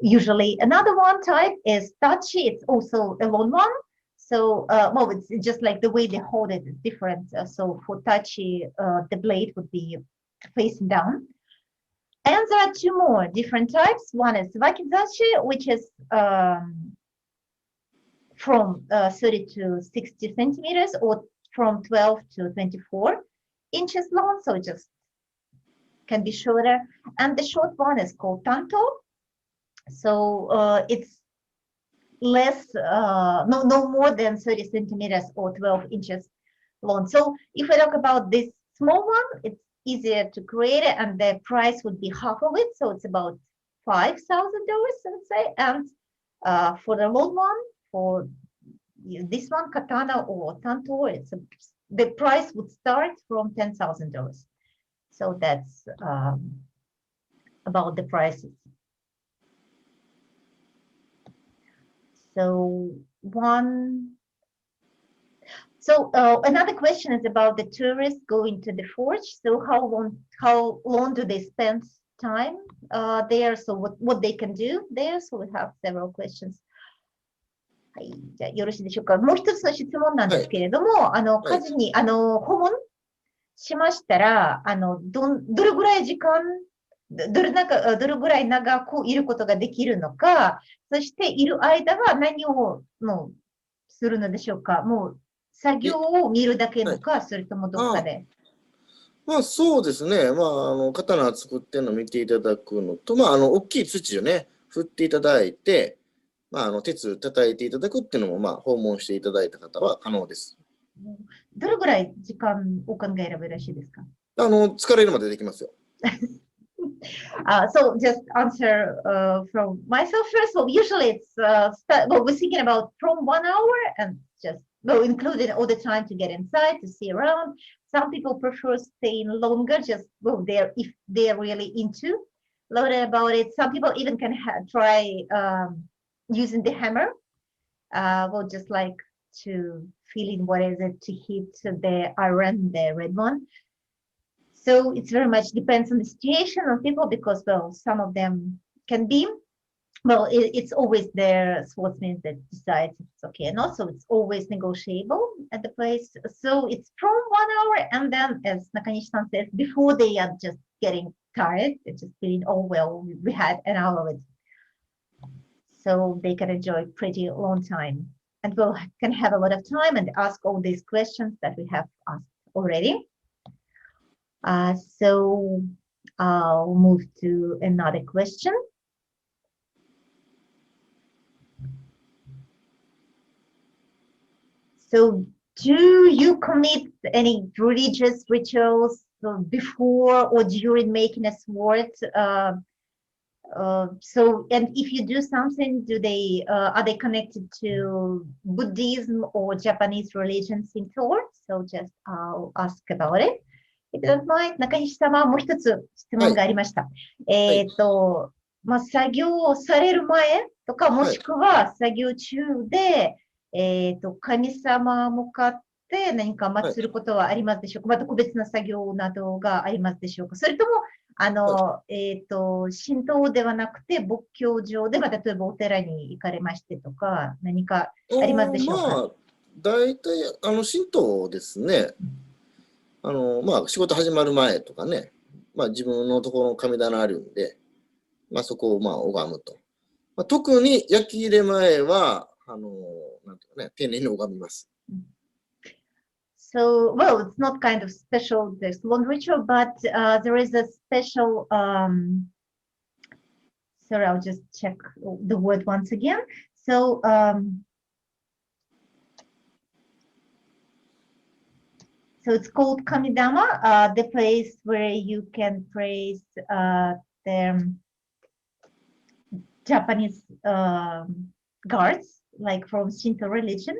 Usually another one type is tachi. It's also a long one. So, well, it's just like the way they hold it is different. So for tachi, the blade would be facing down. And there are 2 more different types. One is wakizashi, which is from 30 to 60 centimeters or from 12 to 24 inches long. So it just can be shorter. And the short one is called tanto. So it's less, no more than 30 centimeters or 12 inches long. So if we talk about this small one, it's easier to create it, and the price would be half of it. So it's about $5,000, I would say. And for the long one, for this one, katana or tanto, the price would start from $10,000. So that's about the prices. So another question is about the tourists going to the forge. So how long do they spend time there? So what they can do there? So we have several questions. はい、じゃあよろしいでしょうか。もう一つの質問なんですけれども、火事に訪問しましたら、どれぐらい時間どれぐらい長くいることができるのか、そしている間は何をするのでしょうか。もう作業を見るだけのか、それともどっかで。まあそうですね。まあ刀作ってるのを見ていただくのと、まあ大きい土をね、振っていただいて、まあ鉄叩いていただくっていうのも、まあ訪問していただいた方は可能です。どれぐらい時間お考えればよろしいですか。疲れるまでできますよ。So just answer from myself first. Well, usually it's well, we're thinking about from 1 hour and just including all the time to get inside to see around. Some people prefer staying longer, just if they're really into learning about it. Some people even can try using the hammer. Well, just like to feeling what is it to hit the iron, the red one. So it's very much depends on the situation of people because, well, some of them can be, well, it's always their sportsman that decides if it's okay or not. So it's always negotiable at the place. So it's from 1 hour. And then, as Nakanishi-san says, before they are just getting tired, they're just feeling, oh, well, we had an hour of it. So they can enjoy pretty long time. And we can have a lot of time and ask all these questions that we have asked already. So I'll move to another question. So do you commit any religious rituals before or during making a sword? So, and if you do something, are they connected to Buddhism or Japanese religions in thought? So just I'll ask about it.中西様、もう一つ質問がありました。作業をされる前とか、もしくは作業中で、神様向かって何かすることはありますでしょうか。また個別な作業などがありますでしょうか。それとも、神道ではなくて仏教上で、例えばお寺に行かれましてとか、何かありますでしょうか。まあ、大体、神道ですね。仕事始まる前とかね、自分のところの神棚あるんで、そこを拝むと。特に焼き入れ前は、なんていうかね、丁寧に拝みます。So, well, it's not kind of special, this one ritual, but there is a special, sorry, I'll just check the word once again. So, so it's called Kamidama, the place where you can praise the Japanese gods, like from Shinto religion.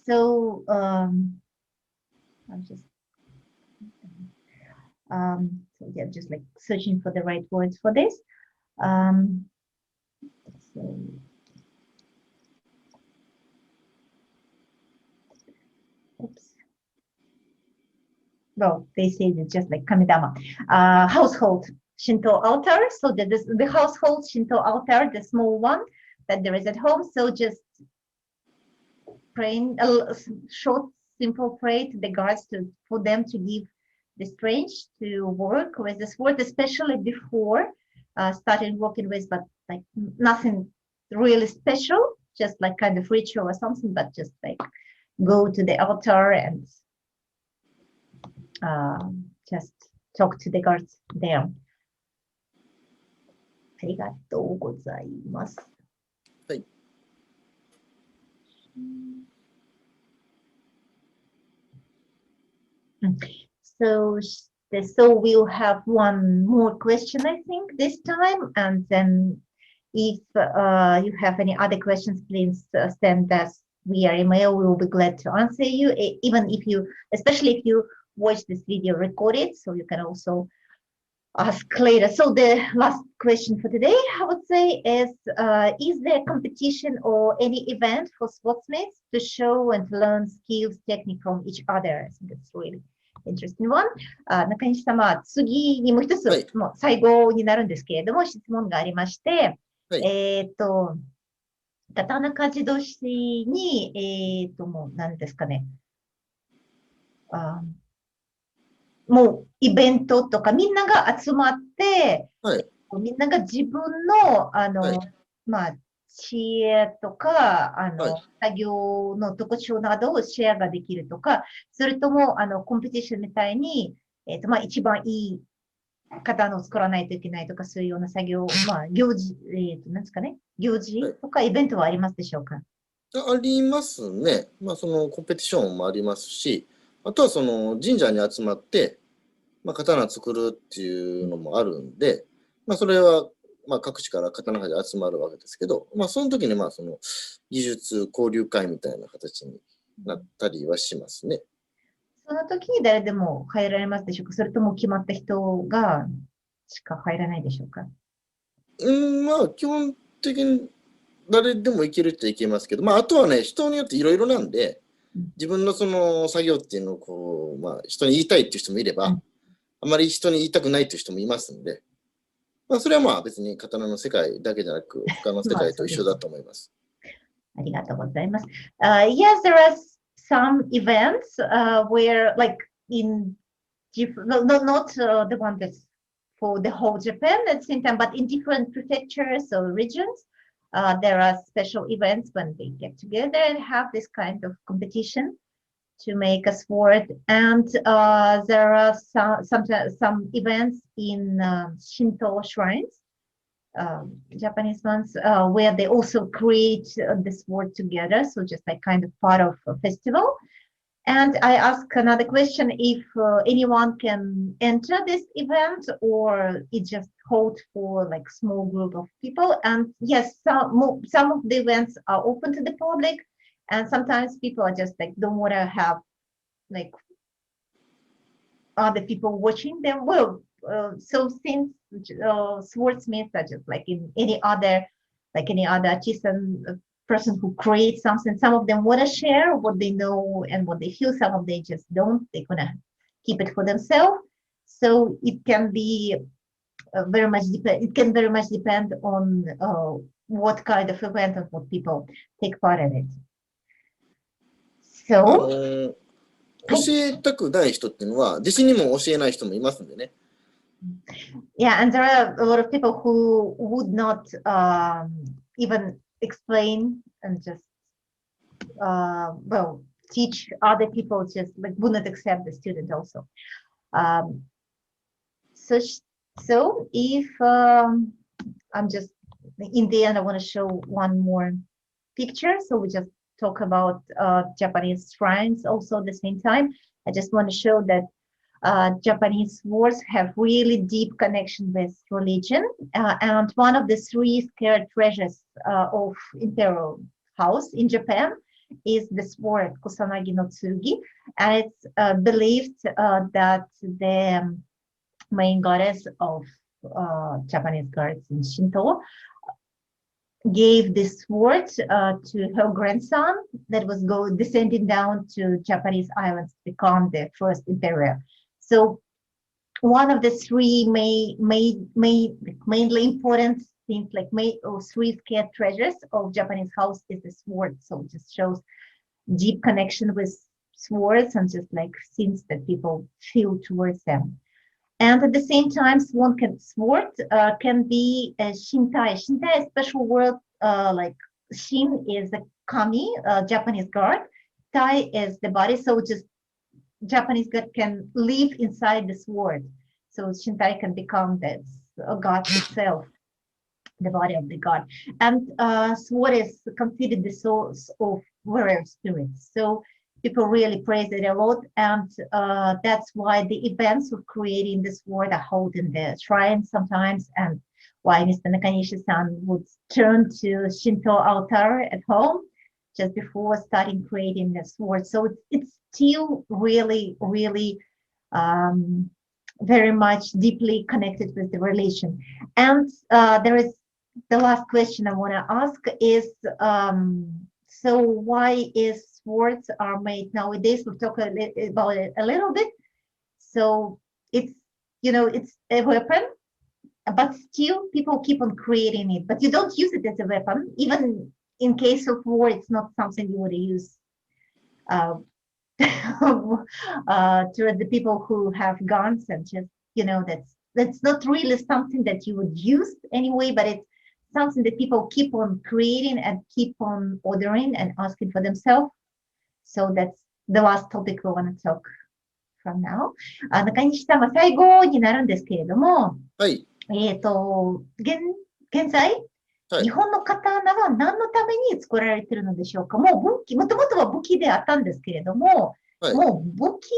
So I'm just so yeah, just like searching for the right words for this. So oops. Well, they say it's just like Kamidama, household Shinto altar. So the household Shinto altar, the small one that there is at home. So just praying a short, simple prayer to the gods for them to give the strength to work with this word, especially before starting working with, but like nothing really special, just like kind of ritual or something, but just like go to the altar and just talk to the gods there. ありがとうございます。はい。So we'll have one more question, I think, this time, and then if you have any other questions, please send us via email. We will be glad to answer you, even if you, especially if you watch this video recorded, so you can also ask later. So the last question for today, I would say, is there competition or any event for sportsmates to show and learn skills, technique from each other? I think it's really interesting one. 中西様、次にもう一つ、もう最後になるんですけれども、質問がありまして、刀鍛冶年に、もう何ですかね、もうイベントとかみんなが集まって、みんなが自分の、知恵とか、作業の特徴などをシェアができるとか、それとも、コンペティションみたいに、一番いい刀を作らないといけないとか、そういうような作業、行事、なんですかね、行事とかイベントはありますでしょうか？ありますね。そのコンペティションもありますし、あとはその神社に集まって、刀作るっていうのもあるんで、それは各地から刀鍛冶集まるわけですけど、その時にその技術交流会みたいな形になったりはしますね。その時に誰でも入られますでしょうか？それとも決まった人がしか入らないでしょうか？基本的に誰でもいけるっていけますけど、あとはね、人によっていろいろなんで、自分のその作業っていうのをこう、人に言いたいっていう人もいれば、あまり人に言いたくないという人もいますんで、それは別に刀の世界だけじゃなく、他の世界と一緒だと思います。ありがとうございます。Yes, there are some events where, like in different, not the one that's for the whole Japan at the same time, but in different prefectures or regions, there are special events when they get together and have this kind of competition to make a sword. And there are some events in Shinto shrines, Japanese ones, where they also create the sword together. So just like kind of part of a festival. And I ask another question, if anyone can enter this event or it just hold for like small group of people. And yes, some of the events are open to the public, and sometimes people are just like don't want to have like other people watching them. Well, so since swordsmiths are just like in any other artisan person who creates something. Some of them want to share what they know and what they feel. Some of them just don't. They're gonna keep it for themselves. So it can be very much depend. It can very much depend on what kind of event and what people take part in it. あ So, 教えたくない人っていうのは、弟子にも教えない人もいますんでね。yeah, and there are a lot of people who would not even explain and just well teach other people, just like would not accept the student also. So if I'm just in the end, I want to show one more picture. So we just talk about Japanese shrines also at the same time. I just want to show that Japanese swords have really deep connection with religion. And one of the three sacred treasures of imperial house in Japan is the sword Kusanagi no Tsurugi. And it's believed that the main goddess of Japanese gods in Shinto gave this sword to her grandson that was descending down to Japanese islands to become the first emperor. So one of the three mainly important things, like three sacred treasures of Japanese house, is the sword. So it just shows deep connection with swords and just like things that people feel towards them. And at the same time, sword can be a shintai. Shintai is a special word, like shin is the kami, Japanese god. Tai is the body. So just Japanese god can live inside the sword. So shintai can become the god itself, the body of the god. And sword is considered the source of warrior spirits. So people really praise it a lot, and that's why the events of creating this sword are held in the shrine sometimes, and why Mr. Nakanishi-san would turn to Shinto altar at home just before starting creating the sword. So it's still really, really very much deeply connected with the religion. And there is the last question I want to ask is, so why is swords are made nowadays? We'll talk about it a little bit. So it's, it's a weapon, but still people keep on creating it, but you don't use it as a weapon. Even in case of war, it's not something you would use to the people who have guns, and just, that's not really something that you would use anyway, but it's something that people keep on creating and keep on ordering and asking for themselves. So that's the last topic we want to talk from now. 中西さんは最後になるんですけれども、はい。現在、はい、日本の刀は何のために作られているのでしょうか。もともとは武器であったんですけれども、はい、もう武器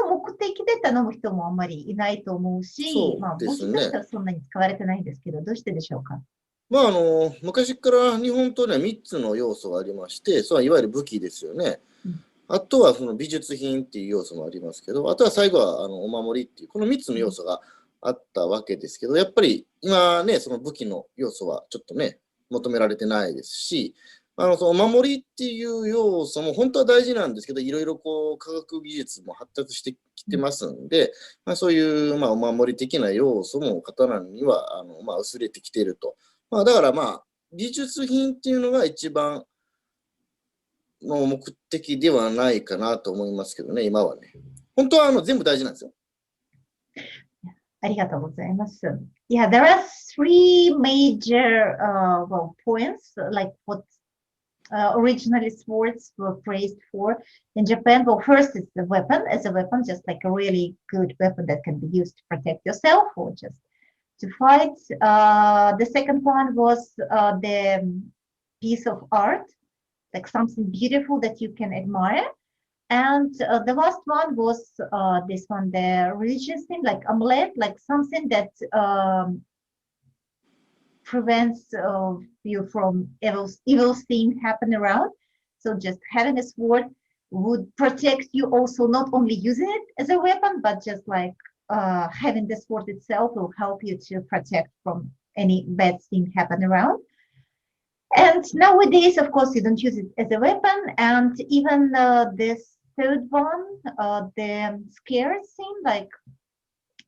の目的で頼む人もあんまりいないと思うし、武器としてはそんなに使われてないんですけど、どうしてでしょうか。昔から日本刀には3つの要素がありまして、それはいわゆる武器ですよね。あとはその美術品っていう要素もありますけど、あとは最後はお守りっていう、この3つの要素があったわけですけど、やっぱり今ね、その武器の要素はちょっとね、求められてないですし、そのお守りっていう要素も本当は大事なんですけど、いろいろ科学技術も発達してきてますんで、そういう、お守り的な要素も刀には薄れてきていると。だから美術品っていうのが一番の目的ではないかなと思いますけどね、今はね。本当は全部大事なんですよ。ありがとうございます。Yeah, there are three major points, like what originally swords were praised for in Japan. Well, first is the weapon, as a weapon, just like a really good weapon that can be used to protect yourself or just to fight. The second one was the piece of art, like something beautiful that you can admire. And the last one was this one, the religious thing, like amulet, like something that prevents you from evil things happen around. So just having a sword would protect you also, not only using it as a weapon, but just like having the sword itself will help you to protect from any bad thing happen around. And nowadays, of course, you don't use it as a weapon. And even this third one, the scare scene, like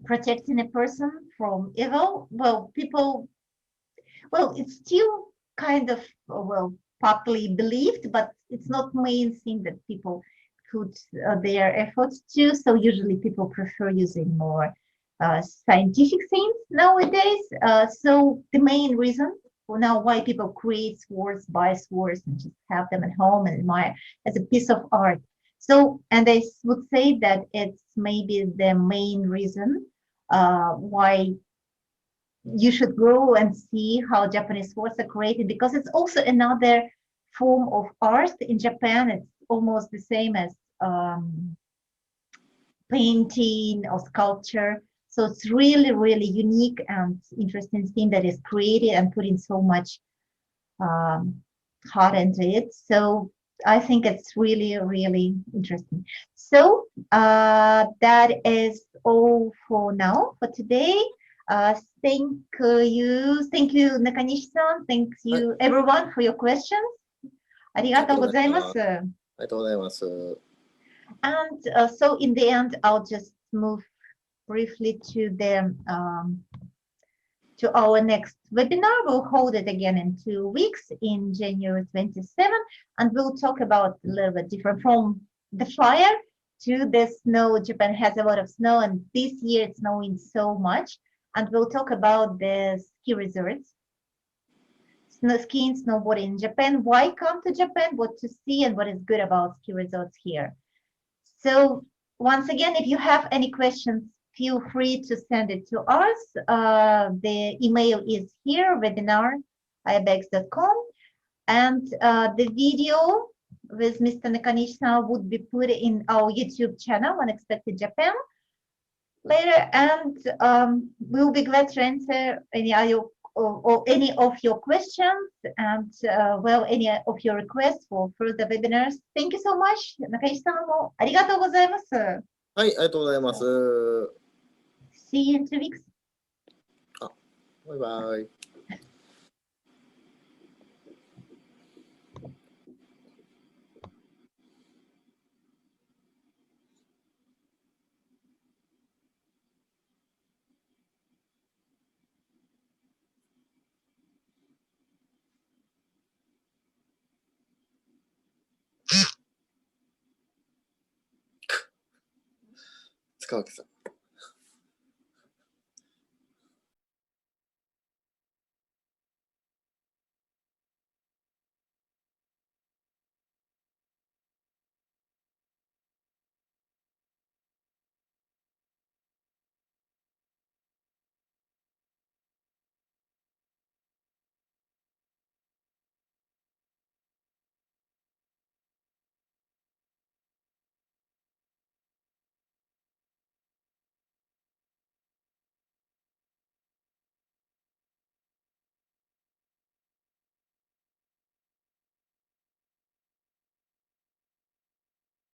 protecting a person from evil. Well, people, well, it's still kind of, well, partly believed, but it's not main thing that people put their efforts to. So usually people prefer using more scientific things nowadays. So the main reason for now why people create swords, buy swords, and just have them at home and admire as a piece of art. So, and I would say that it's maybe the main reason why you should go and see how Japanese swords are created, because it's also another form of art in Japan. It's almost the same as painting or sculpture. So it's really, really unique and interesting thing that is created and put in so much um, heart into it. So I think it's really, really interesting. So that is all for now, for today. Thank you, Nakanishi-san. Thank はい、you, everyone, for your questions. ありがとうございます。ありがとうございます。And so in the end, I'll just move briefly to the to our next webinar. We'll hold it again in 2 weeks in January 27, and we'll talk about a little bit different from the fire to the snow. Japan has a lot of snow, and this year it's snowing so much. And we'll talk about the ski resorts, skiing, snowboarding in Japan, why come to Japan, what to see, and what is good about ski resorts here. So once again, if you have any questions, feel free to send it to us. The email is here, webinar@ayabex.com. And the video with Mr. Nakanishi would be put in our YouTube channel, Unexpected Japan, later. And we'll be glad to answer any or any of your questions and well, any of your requests for further webinars. Thank you so much. 中西さんもありがとうございます。はい、ありがとうございます。See you in 2 weeks. バイバイ。塚脇さん。